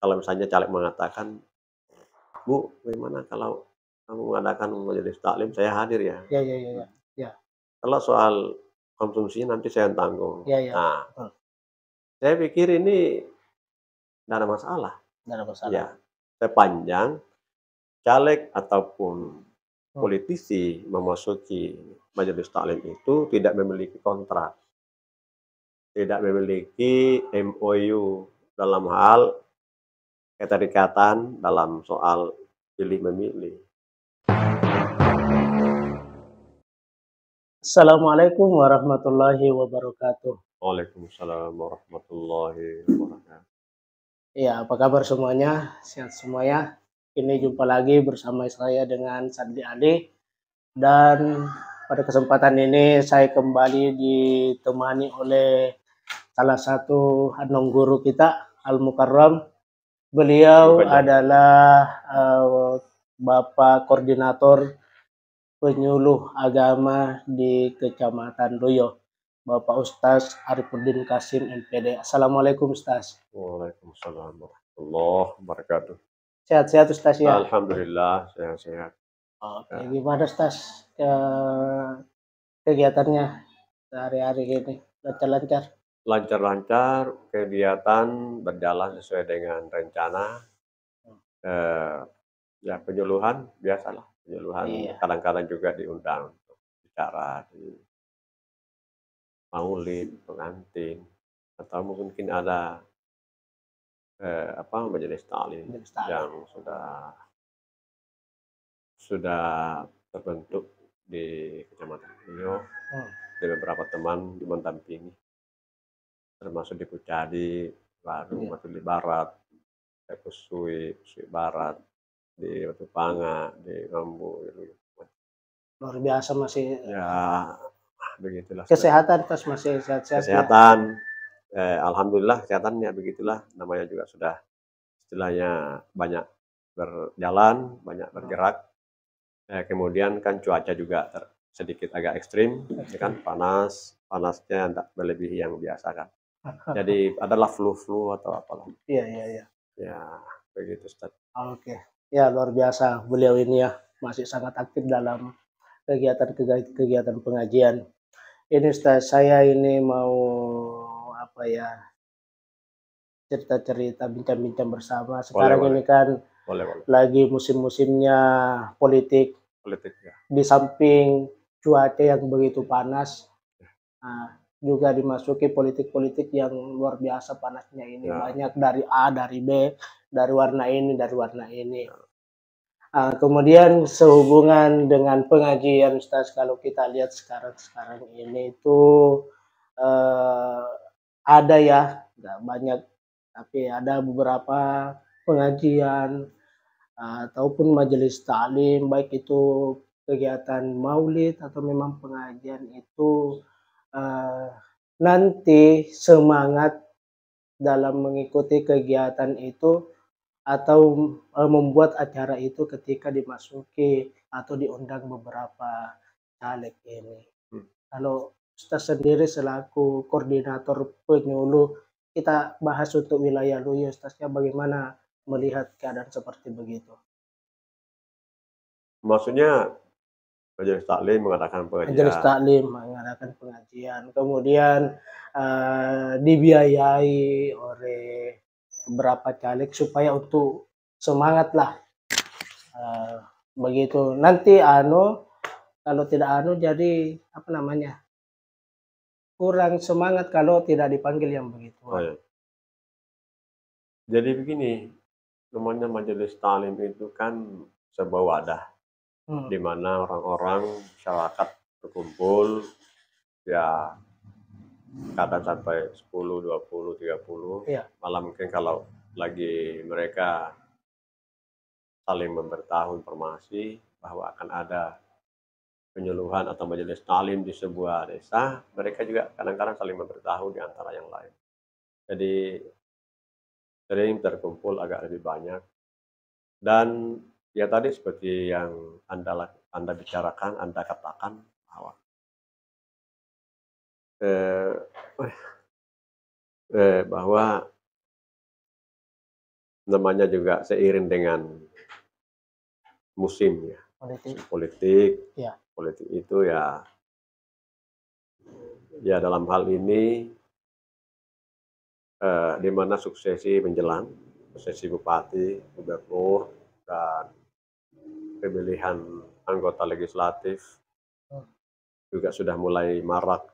kalau misalnya caleg mengatakan, "Bu, bagaimana kalau kamu mengadakan majelis taklim, saya hadir ya." Ya ya ya ya. Ya. Kalau soal konsumsi nanti saya yang tanggung. Ya ya. Nah, Betul. saya pikir ini nggak ada masalah. Nggak ada masalah. Ya, sepanjang caleg ataupun Hmm. politisi memasuki majelis taklim itu tidak memiliki kontrak, tidak memiliki MOU dalam hal keterikatan dalam soal pilih memilih. Assalamualaikum warahmatullahi wabarakatuh. Waalaikumsalam warahmatullahi wabarakatuh. Ya, apa kabar semuanya? Sehat semuanya. Ini jumpa lagi bersama saya dengan Sadli Ali, dan pada kesempatan ini saya kembali ditemani oleh salah satu anong guru kita, Al Mukarram. Beliau adalah Bapak Koordinator Penyuluh Agama di Kecamatan Luyo, Bapak Ustaz Arifuddin Kasim MPD. Assalamualaikum Ustaz. Waalaikumsalam warahmatullahi wabarakatuh. Sehat-sehat Ustaz ya? Alhamdulillah sehat-sehat. Oke, gimana Ustaz kegiatannya sehari-hari ini? Lancar-lancar? Lancar-lancar, kegiatan berjalan sesuai dengan rencana. Ya penyuluhan biasalah, penyuluhan Iya. kadang-kadang juga diundang untuk bicara di maulid, pengantin, atau mungkin ada majelis taklim yang sudah terbentuk di Kecamatan Luyo. Ada beberapa teman mendampingi, termasuk di Pucadi Baru, Matuli Barat, Kusui Barat, di Batu Panga, di Mambu. Luar biasa masih. Ya, begitulah. Kesehatan Ustaz masih sehat-sehat. Kesehatan, alhamdulillah kesehatannya begitulah. Namanya juga sudah istilahnya banyak berjalan, banyak bergerak. Kemudian kan cuaca juga sedikit agak ekstrim, ya kan, panasnya tidak melebihi yang biasa kan. Jadi adalah flu atau apalah. Iya iya iya. Ya begitu Ustaz. Oke, ya luar biasa beliau ini ya, masih sangat aktif dalam kegiatan pengajian. Ini Ustaz, saya ini mau apa ya, cerita-cerita, bincang-bincang bersama. Sekarang ini kan lagi musim-musimnya politik. Ya. Di samping cuaca yang begitu panas, juga dimasuki politik-politik yang luar biasa panasnya ini. Ya. Banyak dari A, dari B, dari warna ini, dari warna ini. Kemudian sehubungan dengan pengajian Ustaz, kalau kita lihat sekarang ini itu ada ya, nggak banyak, tapi ada beberapa pengajian ataupun majelis taklim, baik itu kegiatan maulid atau memang pengajian itu nanti semangat dalam mengikuti kegiatan itu atau membuat acara itu ketika dimasuki atau diundang beberapa caleg ini. Kalau Ustaz sendiri selaku koordinator penyuluh, kita bahas untuk wilayah Luyo, Ustaznya bagaimana melihat keadaan seperti begitu? Maksudnya majelis taklim mengadakan pengajian. Majelis taklim mengadakan pengajian, kemudian dibiayai oleh beberapa caleg supaya untuk semangat lah, begitu. Nanti kalau tidak jadi apa namanya, kurang semangat kalau tidak dipanggil yang begitu. Ya. Jadi begini, namanya majelis taklim itu kan sebuah wadah di mana orang-orang masyarakat berkumpul, ya kadang sampai 10, 20, 30. Ya. Malah mungkin kalau lagi mereka saling memberitahu informasi bahwa akan ada penyuluhan atau majelis taklim di sebuah desa, mereka juga kadang-kadang saling memberitahu di antara yang lain. Jadi sering terkumpul agak lebih banyak. Dan ya tadi seperti yang Anda bicarakan, Anda katakan bahwa bahwa namanya juga seiring dengan musim ya, Politik. politik. Ya. Politik itu ya dalam hal ini di mana suksesi menjelang, suksesi bupati, gubernur, dan pemilihan anggota legislatif juga sudah mulai marak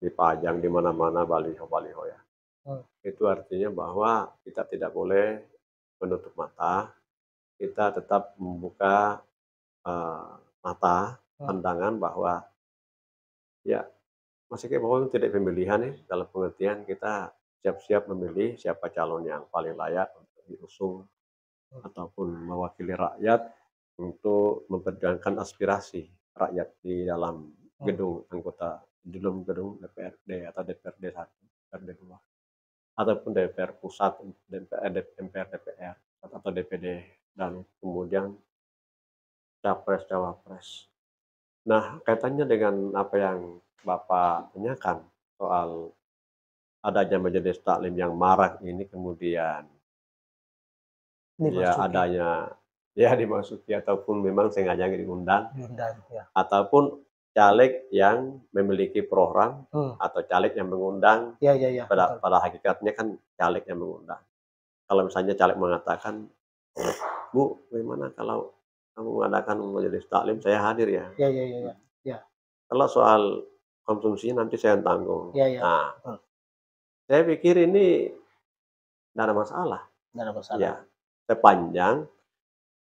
dipajang di mana-mana baliho-baliho ya. Itu artinya bahwa kita tidak boleh menutup mata, kita tetap membuka mata, pandangan bahwa ya meskipun tidak pemilihan ya, dalam pengertian kita siap-siap memilih siapa calon yang paling layak untuk diusung ataupun mewakili rakyat untuk memperjuangkan aspirasi rakyat di dalam gedung anggota, di dalam gedung DPRD atau DPRD 1, DPRD 2, ataupun DPR pusat, MPR, DPR atau DPD, dan kemudian capres cawapres. Nah, kaitannya dengan apa yang Bapak tanyakan soal adanya majelis taklim yang marak ini, kemudian ya adanya dimasuki ataupun memang sengaja diundang, Ya. ataupun caleg yang memiliki program atau caleg yang mengundang. Ya. Pada hakikatnya kan caleg yang mengundang. Kalau misalnya caleg mengatakan, Bu, bagaimana kalau kamu mengadakan majelis taklim, saya hadir ya. Ya. Kalau soal konsumsi nanti saya tanggung. Ya. Nah, saya pikir ini tidak ada masalah. Tidak ada masalah. Ya, sepanjang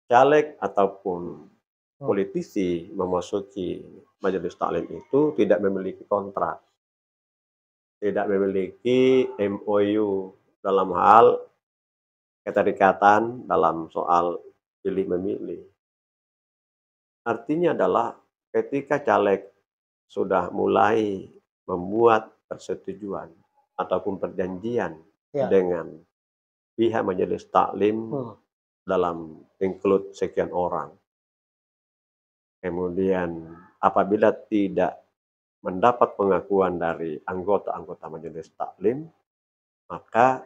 caleg ataupun politisi memasuki majelis taklim itu tidak memiliki kontrak, tidak memiliki MOU dalam hal keterikatan dalam soal pilih memilih. Artinya adalah ketika caleg sudah mulai membuat persetujuan ataupun perjanjian dengan pihak majelis taklim dalam include sekian orang, kemudian apabila tidak mendapat pengakuan dari anggota-anggota majelis taklim, maka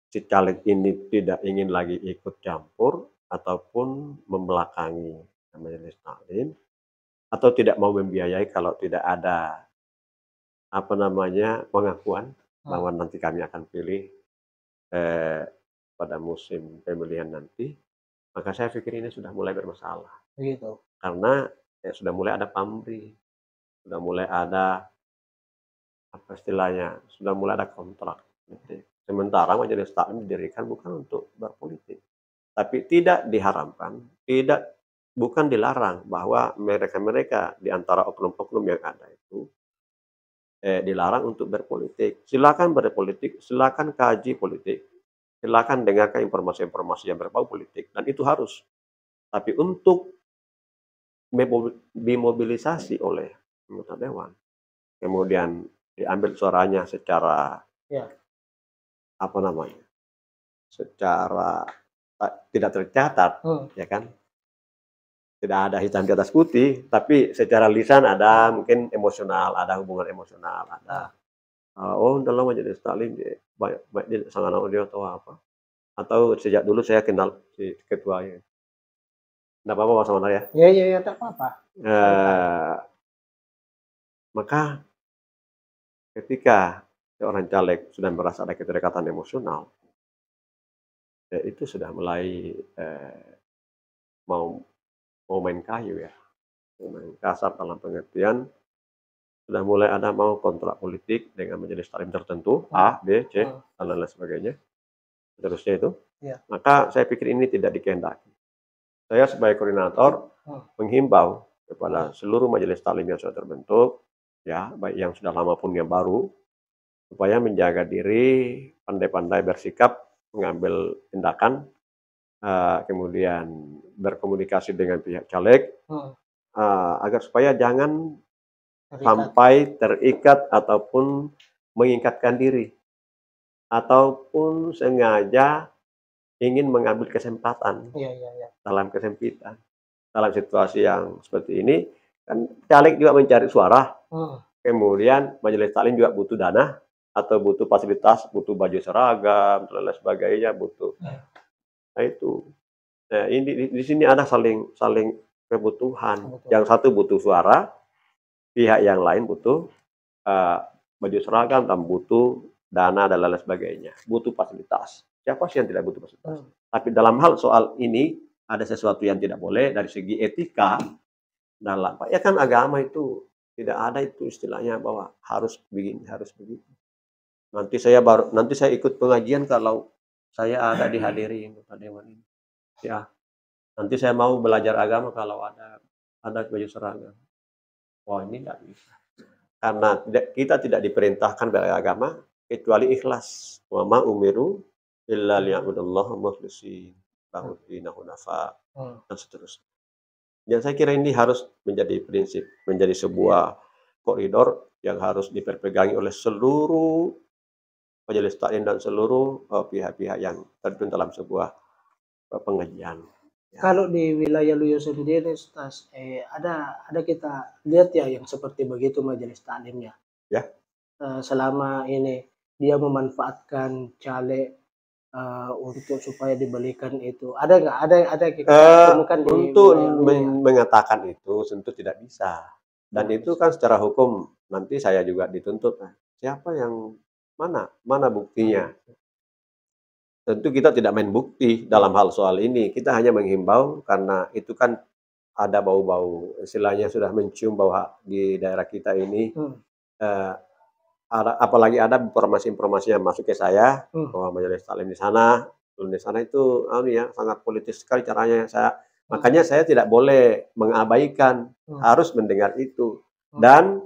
si caleg ini tidak ingin lagi ikut campur ataupun membelakangi majelis taklim, atau tidak mau membiayai kalau tidak ada pengakuan bahwa nanti kami akan pilih pada musim pemilihan nanti, maka saya pikir ini sudah mulai bermasalah. Begitu. Karena sudah mulai ada pamrih, sudah mulai ada apa istilahnya, sudah mulai ada kontrak. Sementara majelis taklim didirikan bukan untuk berpolitik, tapi tidak diharamkan, bukan dilarang bahwa mereka di antara oknum-oknum yang ada itu dilarang untuk berpolitik. Silakan berpolitik, silakan kaji politik, silakan dengarkan informasi-informasi yang berbau politik, dan itu harus. Tapi untuk dimobilisasi oleh anggota dewan, kemudian diambil suaranya secara secara tidak tercatat, ya kan? Tidak ada hitam di atas putih, tapi secara lisan ada mungkin emosional, ada hubungan emosional, ada dalam majelis taklim banyak sangat dia atau apa, atau sejak dulu saya kenal si ketuanya. Tidak apa-apa Mas Manar ya? Iya, tidak apa-apa. Maka ketika seorang caleg sudah merasa ada keterikatan emosional, itu sudah mulai mau main kayu ya, main kasar dalam pengertian sudah mulai ada mau kontrak politik dengan majelis taklim tertentu A, B, C, dan lain sebagainya, seterusnya itu. Maka saya pikir ini tidak dikehendaki. Saya sebagai koordinator menghimbau kepada seluruh majelis taklim yang sudah terbentuk, ya baik yang sudah lama pun yang baru, supaya menjaga diri, pandai-pandai bersikap, mengambil tindakan, kemudian berkomunikasi dengan pihak caleg, agar supaya jangan sampai terikat ataupun mengikatkan diri, ataupun sengaja ingin mengambil kesempatan dalam kesempitan. Dalam situasi yang seperti ini, kan caleg juga mencari suara, kemudian majelis taklim juga butuh dana, atau butuh fasilitas, butuh baju seragam dan lain sebagainya, butuh. Nah itu. Nah, ini di sini ada saling kebutuhan. Yang satu butuh suara, pihak yang lain butuh baju seragam dan butuh dana dan lain sebagainya, butuh fasilitas. Siapa sih yang tidak butuh fasilitas? Tapi dalam hal soal ini ada sesuatu yang tidak boleh dari segi etika dalam, ya kan agama itu tidak ada itu istilahnya bahwa harus begini, harus begitu. Nanti saya ikut pengajian kalau saya ada dihadiri Pak Dewan ini. Ya, nanti saya mau belajar agama kalau ada baju seragam. Wah, ini tidak bisa. Karena kita tidak diperintahkan beragama kecuali ikhlas. Wa ma umiru illa liya'budullaha mukhlishina lahu dinahu hunafa dan seterusnya. Dan saya kira ini harus menjadi prinsip, menjadi sebuah koridor yang harus diperpegangi oleh seluruh majelis taklim dan seluruh pihak-pihak yang terjun dalam sebuah pengajian. Ya. Kalau di wilayah Luyo sendiri, Ustaz, ada kita lihat ya yang seperti begitu majelis taklimnya. Ya. Selama ini dia memanfaatkan caleg untuk supaya dibelikan itu. Ada nggak? Ada kita temukan di untuk mengatakan itu tentu tidak bisa. Dan itu kan secara hukum nanti saya juga dituntut. Siapa yang mana buktinya? Tentu kita tidak main bukti dalam hal soal ini. Kita hanya menghimbau karena itu kan ada bau-bau, istilahnya sudah mencium bahwa di daerah kita ini apalagi ada informasi-informasi yang masuk ke saya bahwa majelis taklim di sana itu sangat politis sekali caranya. Makanya saya tidak boleh mengabaikan, harus mendengar itu dan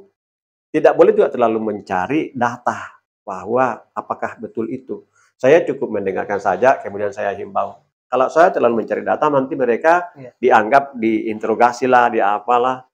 tidak boleh juga terlalu mencari data bahwa apakah betul itu. Saya cukup mendengarkan saja, kemudian saya himbau. Kalau saya terlalu mencari data, nanti mereka dianggap diinterogasi lah, diapalah.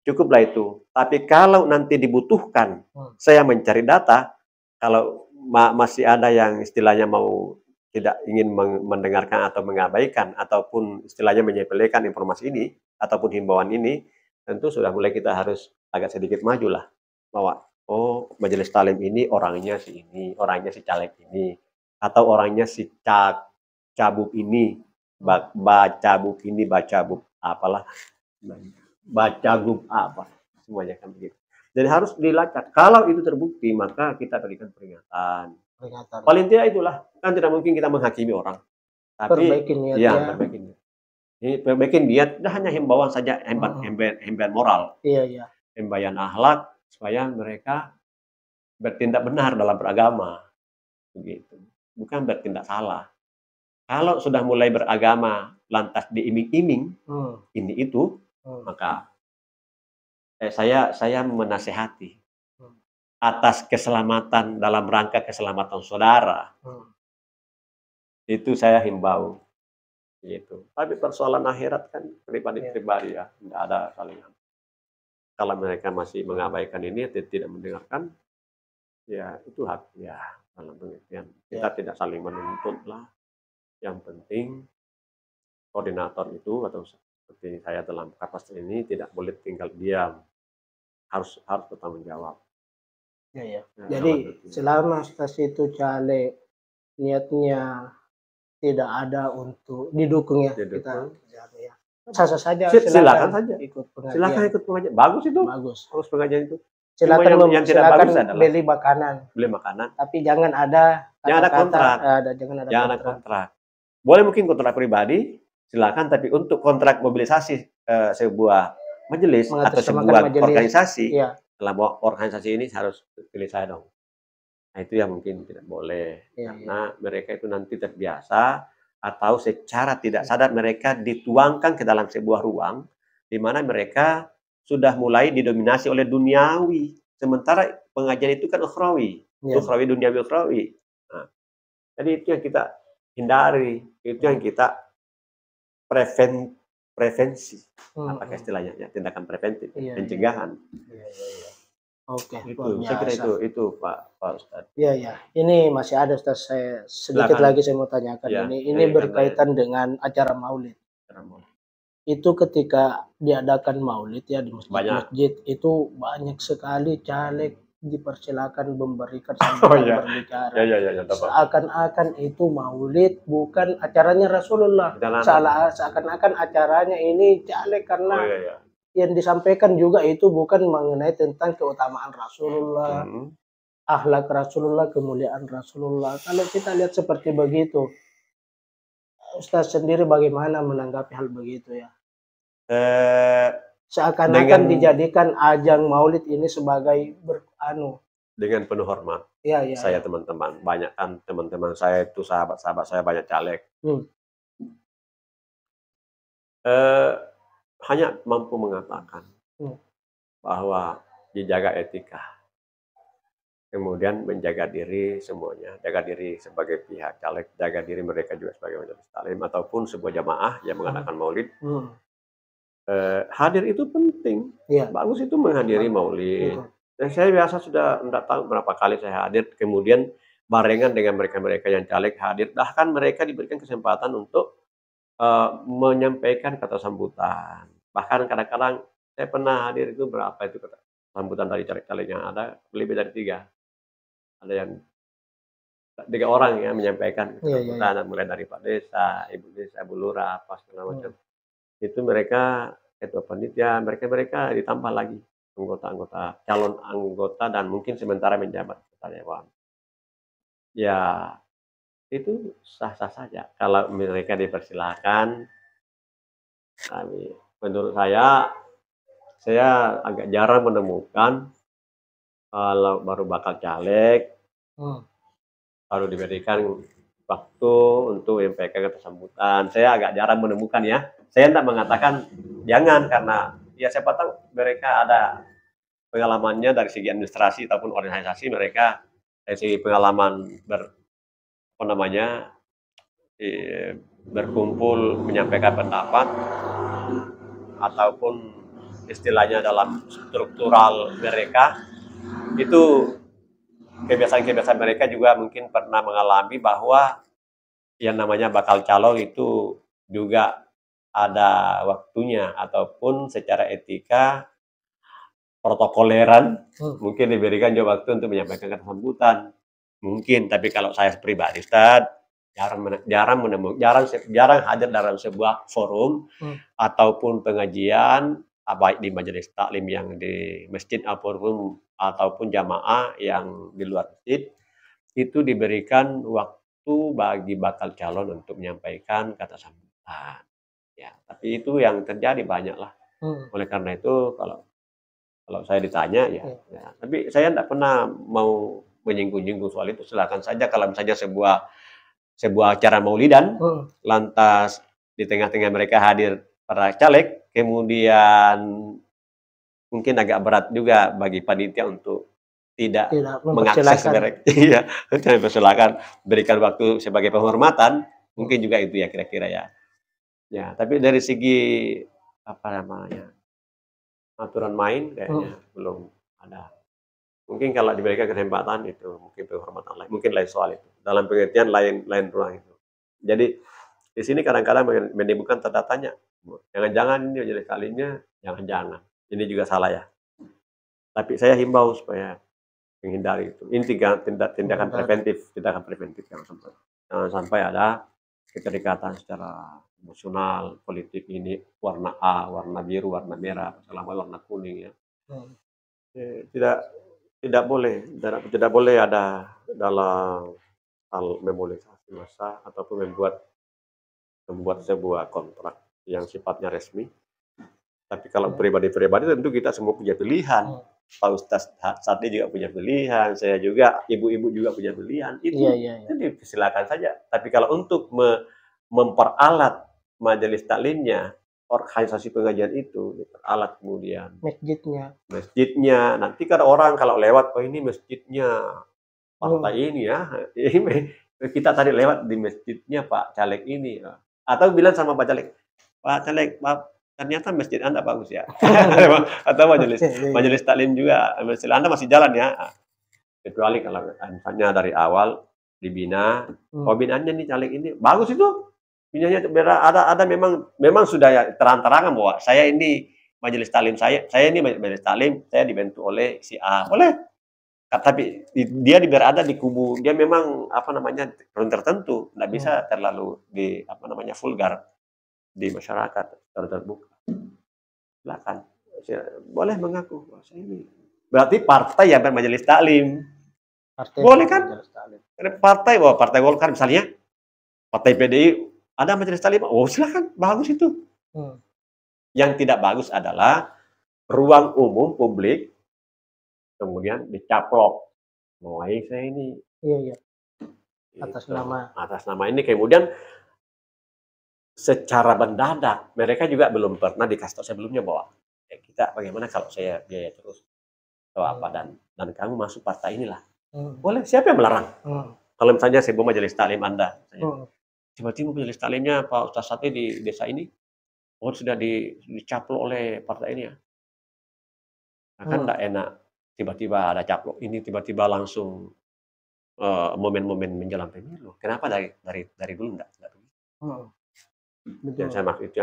Cukuplah itu. Tapi kalau nanti dibutuhkan, saya mencari data, kalau masih ada yang istilahnya mau tidak ingin mendengarkan atau mengabaikan, ataupun istilahnya menyepelekan informasi ini, ataupun himbauan ini, tentu sudah mulai kita harus agak sedikit maju lah. Bahwa, majelis taklim ini orangnya si ini, orangnya si caleg ini, atau orangnya si cabuk ini, baca buk ini, baca buk apalah, baca buk apa, semuanya kan begitu. Jadi harus dilacak. Kalau itu terbukti, maka kita berikan peringatan. Paling tidak itulah, kan tidak mungkin kita menghakimi orang. Tapi perbaikin niat ya. Perbaikin niat, hanya himbauan saja, himbauan moral. Iya. Himbauan akhlak supaya mereka bertindak benar dalam beragama. Begitu. Bukan bertindak salah. Kalau sudah mulai beragama lantas diiming-iming ini itu, maka saya menasehati atas keselamatan dalam rangka keselamatan saudara. Itu saya himbau. Gitu. Tapi persoalan akhirat kan pribadi-pribadi ya, tidak ada salingan. Kalau mereka masih mengabaikan ini, tidak mendengarkan, ya itu hak ya dalam pengertian. Kita tidak saling menuntut lah. Yang penting koordinator itu atau seperti saya dalam kapasitas ini tidak boleh tinggal diam, harus bertanggung jawab. Ya. Jadi selama stasi itu caleg niatnya tidak ada untuk didukung ya, kita ya. Sasa saja silakan saja ikut pengajian. Silakan ikut pengajian. Bagus itu. Bagus. Terus pengajian itu. Silakan yang tidak bagus adalah beli makanan. Tapi jangan ada kontrak. Jangan ada kontrak. Boleh mungkin kontrak pribadi, silakan, tapi untuk kontrak mobilisasi sebuah majelis atau sebuah organisasi, dalam organisasi ini harus pilih saya dong. Nah, itu yang mungkin tidak boleh. Karena mereka itu nanti terbiasa atau secara tidak sadar mereka dituangkan ke dalam sebuah ruang di mana mereka sudah mulai didominasi oleh duniawi. Sementara pengajian itu kan ukhrawi. Ukhrawi, duniawi, ukhrawi. Nah, jadi itu yang kita hindari. Itu yang kita prevensi. Apakah istilahnya? Ya, tindakan preventif. Pencegahan. Oke. Saya kira itu Pak Ustadz. Iya. Ini masih ada, Ustadz. Saya sedikit lagi saya mau tanyakan. Ini berkaitan dengan acara maulid. Itu ketika diadakan maulid ya di masjid-masjid itu banyak sekali caleg dipersilakan memberikan Oh sambutan iya, berbicara. ya, Seakan-akan itu maulid bukan acaranya Rasulullah. Jalan. Seakan-akan acaranya ini caleg Oh karena iya. yang disampaikan juga itu bukan mengenai tentang keutamaan Rasulullah, akhlak Rasulullah, kemuliaan Rasulullah. Kalau kita lihat seperti begitu, Ustaz sendiri bagaimana menanggapi hal begitu ya? Seakan-akan dijadikan ajang maulid ini sebagai dengan penuh hormat. Saya teman-teman, banyak kan teman-teman saya itu sahabat-sahabat saya banyak caleg. Hanya mampu mengatakan bahwa dijaga etika, kemudian menjaga diri semuanya, jaga diri sebagai pihak caleg, jaga diri mereka juga sebagai majelis taklim ataupun sebuah jamaah yang mengadakan maulid. Hadir itu penting, bagus itu menghadiri maulid. Dan saya biasa sudah tidak tahu berapa kali saya hadir, kemudian barengan dengan mereka-mereka yang caleg hadir, bahkan mereka diberikan kesempatan untuk menyampaikan kata sambutan. Bahkan kadang-kadang saya pernah hadir itu berapa itu kata sambutan dari caleg-caleg yang ada, lebih dari 3. Ada yang 3 orang yang menyampaikan sambutan, mulai dari Pak Desa, Ibu Desa, Ibu Lurah, apa segala macam. Itu mereka ketua panitia, mereka ditambah lagi anggota-anggota, calon anggota dan mungkin sementara menjabat ketua dewan. Ya, itu sah-sah saja kalau mereka dipersilakan. Tapi menurut saya agak jarang menemukan kalau baru bakal caleg baru diberikan waktu untuk menyampaikan kata sambutan. Saya agak jarang menemukan ya. Saya tidak mengatakan jangan, karena ya siapa tahu mereka ada pengalamannya dari segi administrasi ataupun organisasi, mereka dari segi pengalaman berkumpul menyampaikan pendapat ataupun istilahnya dalam struktural mereka, itu kebiasaan-kebiasaan mereka juga mungkin pernah mengalami bahwa yang namanya bakal calon itu juga ada waktunya ataupun secara etika protokoleran mungkin diberikan juga waktu untuk menyampaikan kata sambutan mungkin. Tapi kalau saya pribadi Ustaz jarang hadir dalam sebuah forum ataupun pengajian, baik di majelis taklim yang di masjid ataupun jamaah yang di luar masjid, itu diberikan waktu bagi bakal calon untuk menyampaikan kata sambutan. Ya, tapi itu yang terjadi banyak lah. Oleh karena itu kalau saya ditanya ya, tapi saya tidak pernah mau menyinggung-nyinggung soal itu. Silakan saja kalau misalnya sebuah acara maulidan, lantas di tengah-tengah mereka hadir para caleg, kemudian mungkin agak berat juga bagi panitia untuk tidak mengakses mereka. Iya, silakan berikan waktu sebagai penghormatan, mungkin juga itu ya kira-kira ya. Ya, tapi dari segi aturan main kayaknya belum ada. Mungkin kalau diberikan kesempatan itu mungkin penghormatan lain, mungkin lain soal itu. Dalam pengertian lain ruang itu. Jadi di sini kadang-kadang menimbulkan tanda tanya. Jangan-jangan ini majelis taklimnya, jangan-jangan. Ini juga salah ya. Tapi saya himbau supaya menghindari itu. Ini tindakan preventif, jangan sampai ada keterikatan secara emosional, politik ini warna A, warna biru, warna merah, selama warna kuning ya. Tidak boleh ada dalam hal memobilisasi massa ataupun membuat sebuah kontrak yang sifatnya resmi. Tapi kalau pribadi-pribadi tentu kita semua punya pilihan. Pak Ustaz Sadli juga punya pilihan, saya juga, ibu-ibu juga punya pilihan. Itu silakan saja. Tapi kalau untuk memperalat majelis taklimnya, organisasi pengajian itu diperalat kemudian masjidnya, nanti kan orang kalau lewat, oh ini masjidnya partai ini ya, kita tadi lewat di masjidnya Pak Caleg ini, atau bilang sama Pak Caleg, Pak Caleg, ternyata masjid Anda bagus ya. Atau majelis taklim juga, masjid Anda masih jalan ya. Kecuali kalau misalnya dari awal dibina, binanya nih caleg ini bagus itu. Binanya ada memang sudah ya terang-terangan bahwa saya ini majelis taklim saya ini majelis taklim, saya dibentuk oleh si A. Boleh. Tapi dia berada di kubu, dia memang apa namanya tertentu, nggak bisa terlalu di apa namanya vulgar di masyarakat terbuka. Silakan, boleh mengaku bahwa saya ini. Berarti partai yang bermajelis taklim, boleh kan? Partai, wah partai Golkar misalnya, partai PDI ada majelis taklim, oh silakan, bagus itu. Yang tidak bagus adalah ruang umum publik kemudian dicaplok, mulai saya ini. Iya. Atas nama ini kemudian secara mendadak mereka juga belum pernah dikasih tahu sebelumnya bahwa kita bagaimana kalau saya biaya terus atau apa dan kamu masuk partai inilah. Boleh, siapa yang melarang? Kalau misalnya saya mau majelis taklim Anda, tiba-tiba majelis taklimnya Pak Ustaz Sati di desa ini, sudah dicaplok oleh partai ini ya. Nah, kan enggak enak tiba-tiba ada caplok ini, tiba-tiba langsung momen-momen menjelang pemilu. Kenapa dari dulu enggak begitu? Yang saya maksud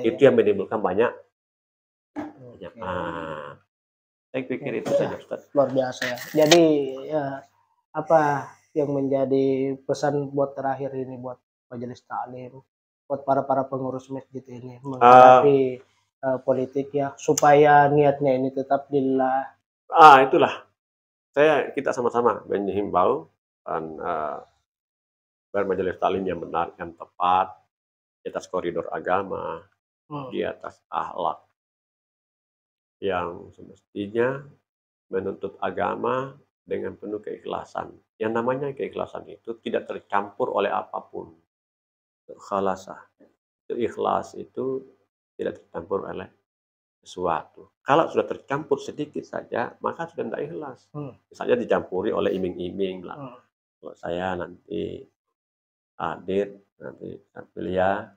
itu yang menimbulkan banyak. Saya pikir itu saja, Ustaz. Luar biasa ya. Jadi ya, apa yang menjadi pesan buat terakhir ini buat majelis taklim, buat para pengurus masjid ini menghadapi politik ya, supaya niatnya ini tetap lillah. Itulah. Kita sama-sama menghimbau dan bermajelis taklim yang benar, yang tepat, di atas koridor agama, di atas akhlak yang semestinya menuntut agama dengan penuh keikhlasan. Yang namanya keikhlasan itu tidak tercampur oleh apapun. Khalasah. Ikhlas itu tidak tercampur oleh sesuatu. Kalau sudah tercampur sedikit saja, maka sudah tidak ikhlas. Misalnya dicampuri oleh iming-iming lah. Kalau saya nanti hadir, nanti kuliah,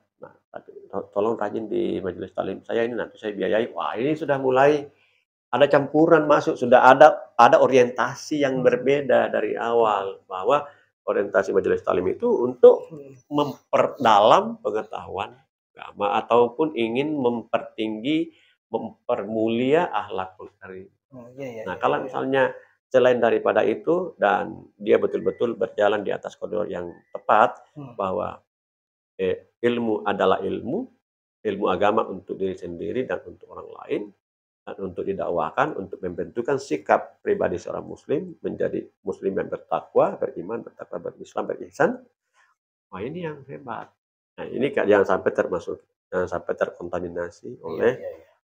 tolong rajin di majelis taklim saya ini, nanti saya biayai. Wah, ini sudah mulai ada campuran masuk, sudah ada orientasi yang berbeda dari awal, bahwa orientasi majelis taklim itu untuk memperdalam pengetahuan agama ataupun ingin mempermulia akhlakul karim. Nah, kalau misalnya selain daripada itu dan dia betul-betul berjalan di atas koridor yang tepat, bahwa ilmu adalah ilmu agama untuk diri sendiri dan untuk orang lain, dan untuk didakwakan, untuk membentukkan sikap pribadi seorang muslim menjadi muslim yang bertakwa, beriman, bertakwa, berislam, berihsan. Wah, ini yang hebat. Nah, ini jangan sampai terkontaminasi oleh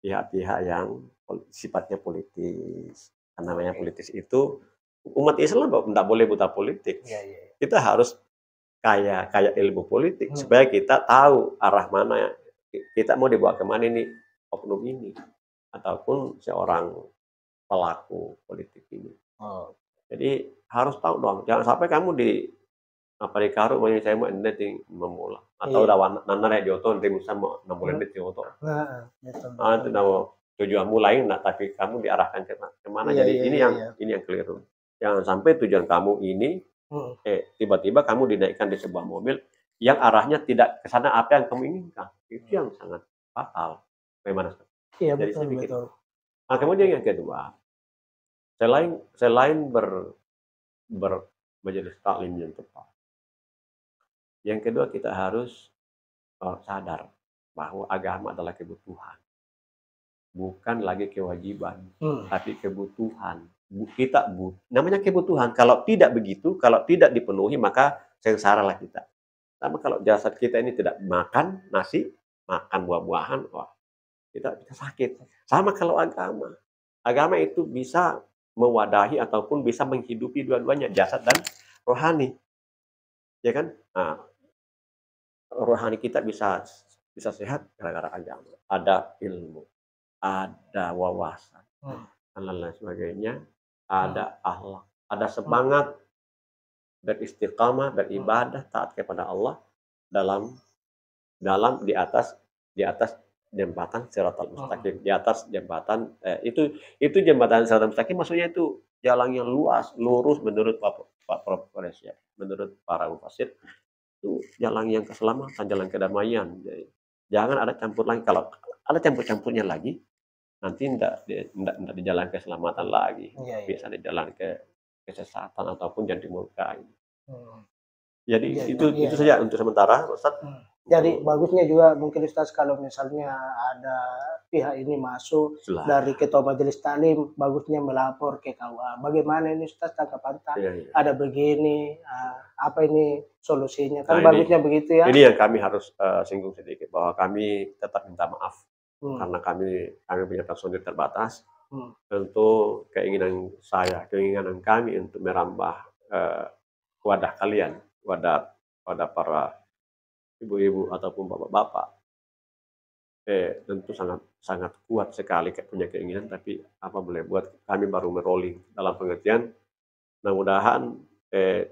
pihak-pihak yang sifatnya politis. Karena namanya politis itu, umat Islam tidak boleh buta politik. Kita harus kaya ilmu politik supaya kita tahu arah mana kita mau dibawa kemana ini oknum ini ataupun seorang pelaku politik ini. Jadi harus tahu dong, jangan sampai kamu dikaruh banyak saya mau nanti memula atau nana ya joto nanti bisa mau nampulin di joto. Itu tujuanmu lain, tapi kamu diarahkan kemana? Jadi ini yang keliru. Jangan sampai tujuan kamu ini tiba-tiba kamu dinaikkan di sebuah mobil yang arahnya tidak ke sana apa yang kamu inginkan. Itu yang sangat fatal. Bagaimana? Iya, betul. Nah, kemudian yang kedua, selain bermajelis taklim yang tepat, yang kedua kita harus sadar bahwa agama adalah kebutuhan, bukan lagi kewajiban, tapi kebutuhan. Namanya kebutuhan. Kalau tidak begitu, kalau tidak dipenuhi, maka sengsara lah kita. Sama kalau jasad kita ini tidak makan nasi, makan buah-buahan, wah, kita sakit. Sama kalau agama itu bisa mewadahi ataupun bisa menghidupi dua-duanya, jasad dan rohani, ya kan? Nah, rohani kita bisa sehat gara-gara agama, ada ilmu, ada wawasan, dan lain sebagainya. Ada akhlak, ada semangat beristiqamah, beribadah, taat kepada Allah dalam di atas jembatan Shiratal Mustaqim, di atas jembatan itu jembatan Shiratal Mustaqim, maksudnya itu jalan yang luas, lurus menurut Pak Prof. ya, menurut para mufassir itu jalan yang keselamatan, jalan kedamaian. Jadi, jangan ada campur lagi. Kalau ada campur-campurnya lagi, nanti tidak di jalan keselamatan lagi, bisa di jalan kesesatan ataupun yang dimurkai. Hmm. Jadi Iya, itu iya, saja untuk sementara, Ustaz. Jadi bagusnya juga mungkin Ustaz kalau misalnya ada pihak ini masuk dari ketua majelis taklim, bagusnya melapor ke KUA. Bagaimana ini Ustaz tanggapan Iya. ada begini, apa ini solusinya? Kan Nah, bagusnya begitu ya. ini yang kami harus singgung sedikit, bahwa kami tetap minta maaf karena kami punya personil terbatas. Tentu keinginan kami untuk merambah wadah kalian, wadah para ibu-ibu ataupun bapak-bapak, tentu sangat kuat sekali punya keinginan, tapi apa boleh buat, kami baru merolling dalam pengertian mudah-mudahan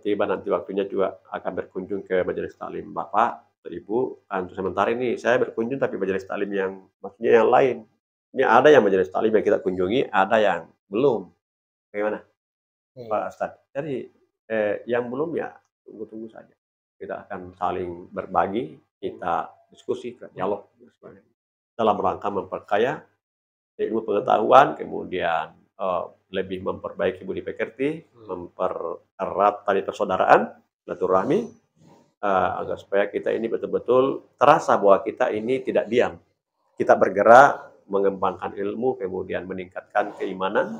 tiba nanti waktunya juga akan berkunjung ke majelis taklim bapak atau ibu. Untuk sementara ini saya berkunjung, tapi majelis taklim yang maksudnya yang lain. Ini ada yang majelis taklim yang kita kunjungi, ada yang belum. Bagaimana, Pak Ustadz? Jadi yang belum ya tunggu saja. Kita akan saling berbagi, kita diskusi, dialog dalam rangka memperkaya ilmu pengetahuan, kemudian lebih memperbaiki budi pekerti, mempererat tali persaudaraan, silaturahmi, agar supaya kita ini betul-betul terasa bahwa kita ini tidak diam. Kita bergerak, mengembangkan ilmu, kemudian meningkatkan keimanan,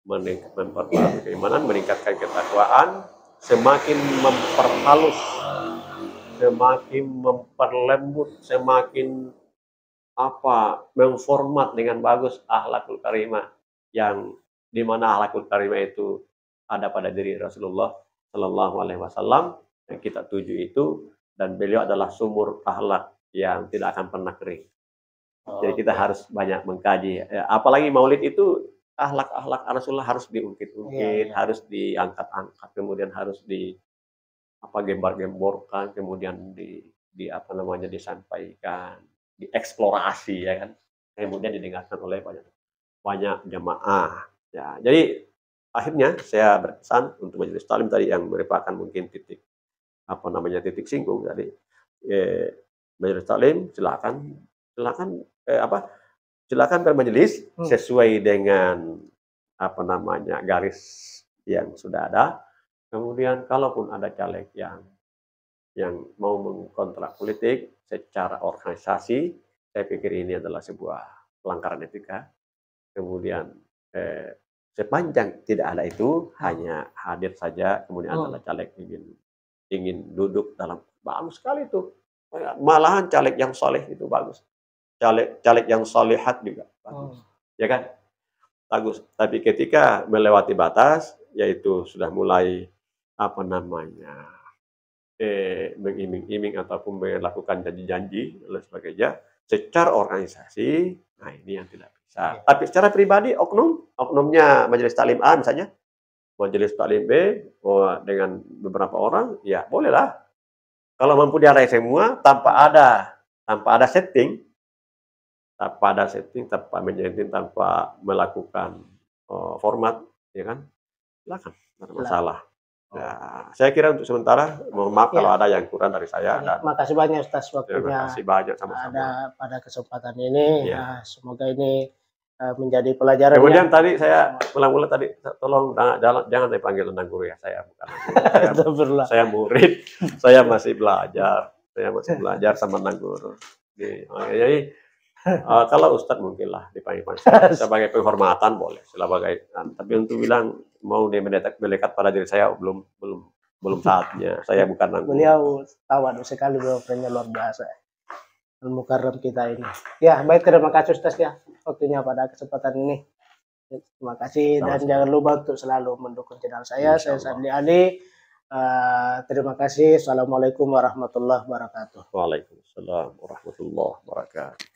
memperbaiki keimanan, meningkatkan ketakwaan, semakin memperhalus, semakin memperlembut, semakin memformat dengan bagus akhlakul karimah, yang dimana akhlakul karimah itu ada pada diri Rasulullah Shallallahu Alaihi Wasallam yang kita tuju itu, dan beliau adalah sumur akhlak yang tidak akan pernah kering. Jadi kita harus banyak mengkaji, apalagi maulid itu akhlak Rasulullah harus diungkit-ungkit, harus diangkat-angkat, kemudian harus gembar-gemborkan, kemudian disampaikan, dieksplorasi, ya kan, kemudian didengarkan oleh banyak jamaah. Ya, jadi akhirnya saya berpesan untuk majelis taklim tadi yang merupakan mungkin titik singgung tadi. Majelis taklim silakan bermajelis sesuai dengan garis yang sudah ada. Kemudian kalaupun ada caleg yang mau mengkontrak politik secara organisasi, saya pikir ini adalah sebuah pelanggaran etika. Kemudian sepanjang tidak ada itu, hanya hadir saja, kemudian adalah caleg ingin duduk dalam, bagus sekali itu. Malahan caleg yang soleh itu bagus. Caleg yang solehat juga bagus. Ya kan? Bagus. Tapi ketika melewati batas, yaitu sudah mulai mengiming-iming ataupun melakukan janji-janji dan sebagainya secara organisasi, nah ini yang tidak bisa. Tapi secara pribadi, oknumnya majelis taklim A misalnya, majelis taklim B dengan beberapa orang, ya bolehlah. Kalau mampu diarai semua tanpa ada setting, tanpa menyenting, tanpa melakukan format, ya kan, silakan, tidak ada masalah. Nah, saya kira untuk sementara, mohon maaf kalau ada yang kurang dari saya. Makasih banyak Ustaz waktunya. Terima kasih banyak sama-sama. Ada pada kesempatan ini, semoga ini menjadi pelajaran. Kemudian tadi saya ulang-ulang tadi, tolong jangan dipanggil Nang Guru ya, saya bukan Nang Guru. Saya murid, saya masih belajar sama Nang Guru. Jadi kalau Ustadz mungkin lah dipanggil sebagai penghormatan boleh, tapi untuk bilang mau melekat pada diri saya belum saatnya. Saya bukan Nang Guru. Beliau tawadu sekali, beliau luar biasa. Al-Mukarram kita ini. Ya, baik, terima kasih Ustaz ya waktunya pada kesempatan ini. Terima kasih. Dan jangan lupa untuk selalu mendukung channel saya. Saya Sandi Ali. Terima kasih. Assalamualaikum warahmatullahi wabarakatuh. Waalaikumsalam warahmatullahi wabarakatuh.